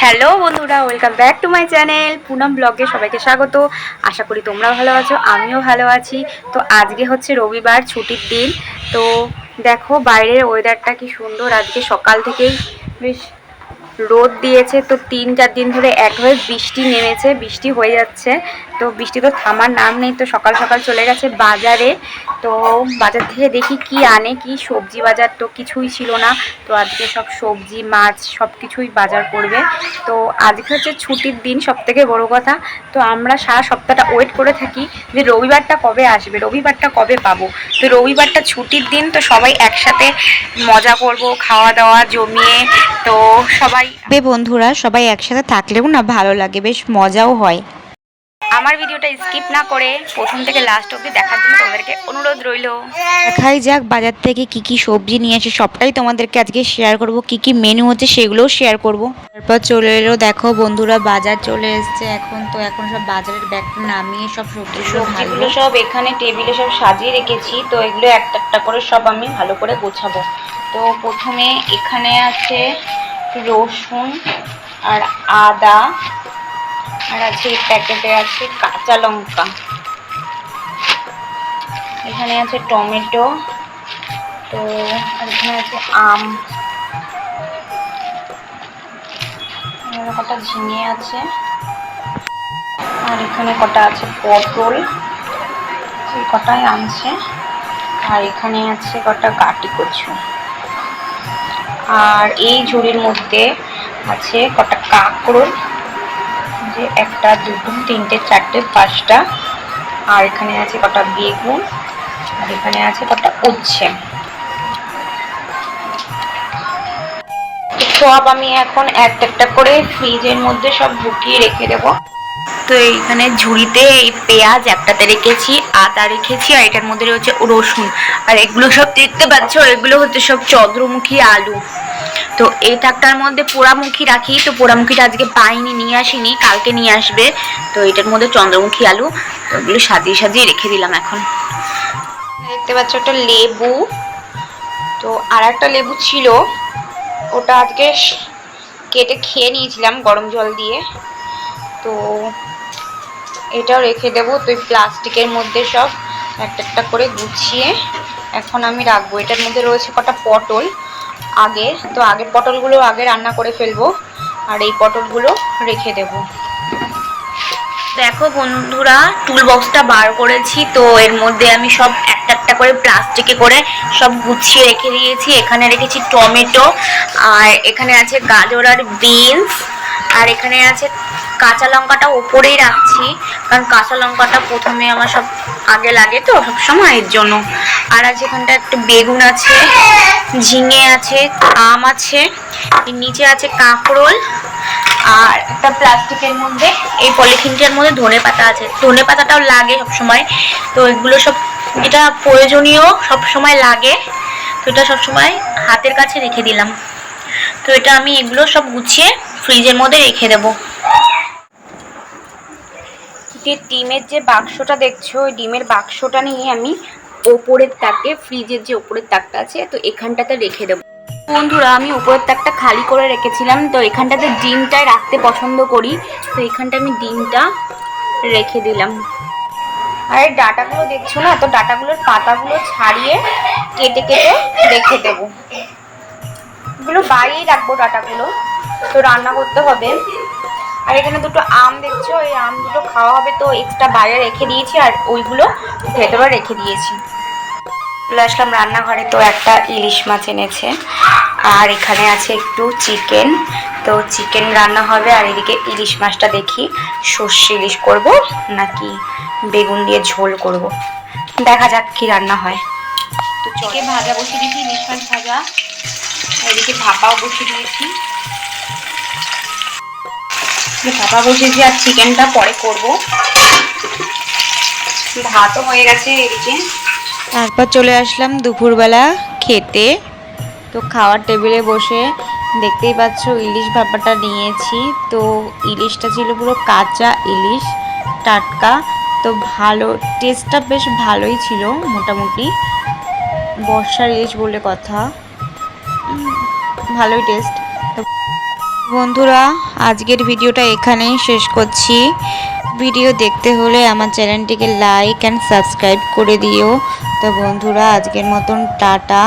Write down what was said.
Hello বন্ধুরা, welcome back to my channel Poonam ব্লগে সবাইকে স্বাগত। আশা করি তোমরাও ভালো আছো, আমিও ভালো আছি। তো আজকে হচ্ছে রবিবার, ছুটির দিন। তো দেখো বাইরের ওয়েদারটা কি সুন্দর। আজকে সকাল থেকেই বেশ রোদ দিয়েছে, তো 3-4 দিন ধরে একভাবে বৃষ্টি নেমেছে, বৃষ্টি হয়ে যাচ্ছে। তো বৃষ্টি তো থামার নাম নেই। তো সকাল সকাল চলে গেছে বাজারে। তো বাজার থেকে দেখি কি আনে, কি সবজি বাজার তো কিছুই ছিল না। তো আজকে সব সবজি মাছ সব কিছুই বাজার করবে। তো আজকে হচ্ছে ছুটির দিন, সব থেকে বড়ো কথা। তো আমরা সারা সপ্তাহটা ওয়েট করে থাকি যে রবিবারটা কবে আসবে, রবিবারটা কবে পাবো। তো রবিবারটা ছুটির দিন, তো সবাই একসাথে মজা করব, খাওয়া দাওয়া জমিয়ে। তো সবাই বন্ধুরা সবাই একসাথে থাকলেও না ভালো লাগে, বেশ মজাও হয়। আমার ভিডিওটা স্কিপ না করে প্রথম থেকে লাস্ট অবধি দেখার জন্য তোমাদেরকে অনুরোধ রইল। দেখাই যাক বাজার থেকে কি কি সবজি নিয়ে আসে, সবটাই তোমাদেরকে আজকে শেয়ার করব। কি কি মেনু হচ্ছে সেগুলোও শেয়ার করব। তারপর চলে এলো, দেখো বন্ধুরা বাজার চলে এসছে এখন। তো এখন সব বাজারের ব্যাগটা নামিয়ে সব সবজিগুলো সব এখানে টেবিলে সব সাজিয়ে রেখেছি। তো এগুলো একটা একটা করে সব আমি ভালো করে গোছাবো। তো প্রথমে এখানে আছে রসুন আর আদা, আর আছে এই প্যাকেটে আছে কাঁচা লঙ্কা, এখানে আছে টমেটো, তো আর এখানে আছে আম, কটা ঝিঙে আছে, আর এখানে কটা আছে পটল, এই কটাই আনছে। আর এখানে আছে কটা কাটি কচু। আর এই ঝুড়ির মধ্যে আছে কটা কাঁকরোল, যে একটা দুটো তিনটে চারটে পাঁচটা। আর এখানে আছে কটা বেগুন, আর এখানে আছে কটা উচ্ছে। সব আমি এখন একটা একটা করে ফ্রিজের মধ্যে সব ঢুকিয়ে রেখে দেবো। তো এইখানে ঝুড়িতে এই পেঁয়াজ একটাতে রেখেছি, আদা রেখেছি, আর এটার মধ্যে রয়েছে রসুন। আর এগুলো সব দেখতে পাচ্ছ, এগুলো হচ্ছে সব চন্দ্রমুখী আলু। তো এই থাকটার মধ্যে পোড়ামুখী রাখি, তো পোড়ামুখীটা আজকে পাইনি, নিয়ে আসিনি, কালকে নিয়ে আসবে। তো এটার মধ্যে চন্দ্রমুখী আলু, তো এগুলো সাজিয়ে সাজিয়ে রেখে দিলাম। এখন দেখতে পাচ্ছ একটা লেবু, তো আর একটা লেবু ছিল, ওটা আজকে কেটে খেয়ে নিয়েছিলাম গরম জল দিয়ে। তো এটাও রেখে দেবো। তো এই প্লাস্টিকের মধ্যে সব একটা একটা করে গুছিয়ে এখন আমি রাখবো। এটার মধ্যে রয়েছে কটা পটল আগের, তো আগের পটলগুলো আগে রান্না করে ফেলবো, আর এই পটলগুলো রেখে দেবো। দেখো বন্ধুরা টুল বক্সটা বার করেছি, তো এর মধ্যে আমি সব একটা একটা করে প্লাস্টিকে করে সব গুছিয়ে রেখে দিয়েছি। এখানে রেখেছি টমেটো, আর এখানে আছে গাজর আর বিনস, আর এখানে আছে কাঁচা লঙ্কাটা ওপরেই রাখছি, কারণ কাঁচা লঙ্কাটা প্রথমে আমার সব আগে লাগে তো সবসময়, এর জন্য। আর আছে এখানটা একটু বেগুন আছে, ঝিঙে আছে, আম আছে, এর নিচে আছে কাঁকরোল, আর একটা প্লাস্টিকের মধ্যে এই পলিথিনটার মধ্যে ধনে পাতা আছে। ধনে পাতাটাও লাগে সবসময়, তো এগুলো সব যেটা প্রয়োজনীয় সবসময় লাগে, তো এটা সবসময় হাতের কাছে রেখে দিলাম। তো এটা আমি এগুলো সব গুছিয়ে ফ্রিজের মধ্যে রেখে দেবো। যে ডিমের যে বাক্সটা দেখছো, ওই ডিমের বাক্সটা নিয়ে আমি ওপরের তাকে, ফ্রিজের যে ওপরের তাকটা আছে, তো এখানটাতে রেখে দেবো। বন্ধুরা আমি উপরের তাকটা খালি করে রেখেছিলাম, তো এখানটাতে ডিমটাই রাখতে পছন্দ করি, তো এখানটা আমি ডিমটা রেখে দিলাম। আর এই ডাটাগুলো দেখছো না, তো ডাটাগুলোর পাতাগুলো ছাড়িয়ে কেটে কেটে রেখে দেবো। এগুলো বাইরেই রাখবো ডাটাগুলো, তো রান্না করতে হবে। আর এখানে দুটো আম দেখছো, এই আম দুটো খাওয়া হবে, তো এক্সট্রা বাইরে রেখে দিয়েছি, আর ওইগুলো ভেতরে রেখে দিয়েছি। চলে আসলাম রান্নাঘরে, তো একটা ইলিশ মাছ এনেছে, আর এখানে আছে একটু চিকেন, তো চিকেন রান্না হবে। আর এদিকে ইলিশ মাছটা দেখি সর্ষে ইলিশ করব নাকি বেগুন দিয়ে ঝোল করব, দেখা যাক কি রান্না হয়। তো চলে ভাজা বসিয়ে দিয়েছি, ইলিশ মাছ ভাজা, এদিকে ভাপাও বসিয়ে দিয়েছি, ভাপা বসিয়েছি, আর চিকেনটা পরে করব। ভাতও হয়ে গেছে এদিকে। তারপর চলে আসলাম দুপুরবেলা খেতে। তো খাওয়ার টেবিলে বসে দেখতেই পাচ্ছ ইলিশ ভাপাটা নিয়েছি। তো ইলিশটা ছিল পুরো কাঁচা ইলিশ, টাটকা, তো ভালো টেস্টটা বেশ ভালোই ছিল মোটামুটি, বর্ষার ইলিশ বলে কথা, ভালোই টেস্ট। তো বন্ধুরা, আজকের ভিডিওটা এখানেই শেষ করছি। ভিডিও দেখতে হলে আমার চ্যানেলটিকে লাইক অ্যান্ড সাবস্ক্রাইব করে দিও। তো বন্ধুরা, আজকের মতন টাটা।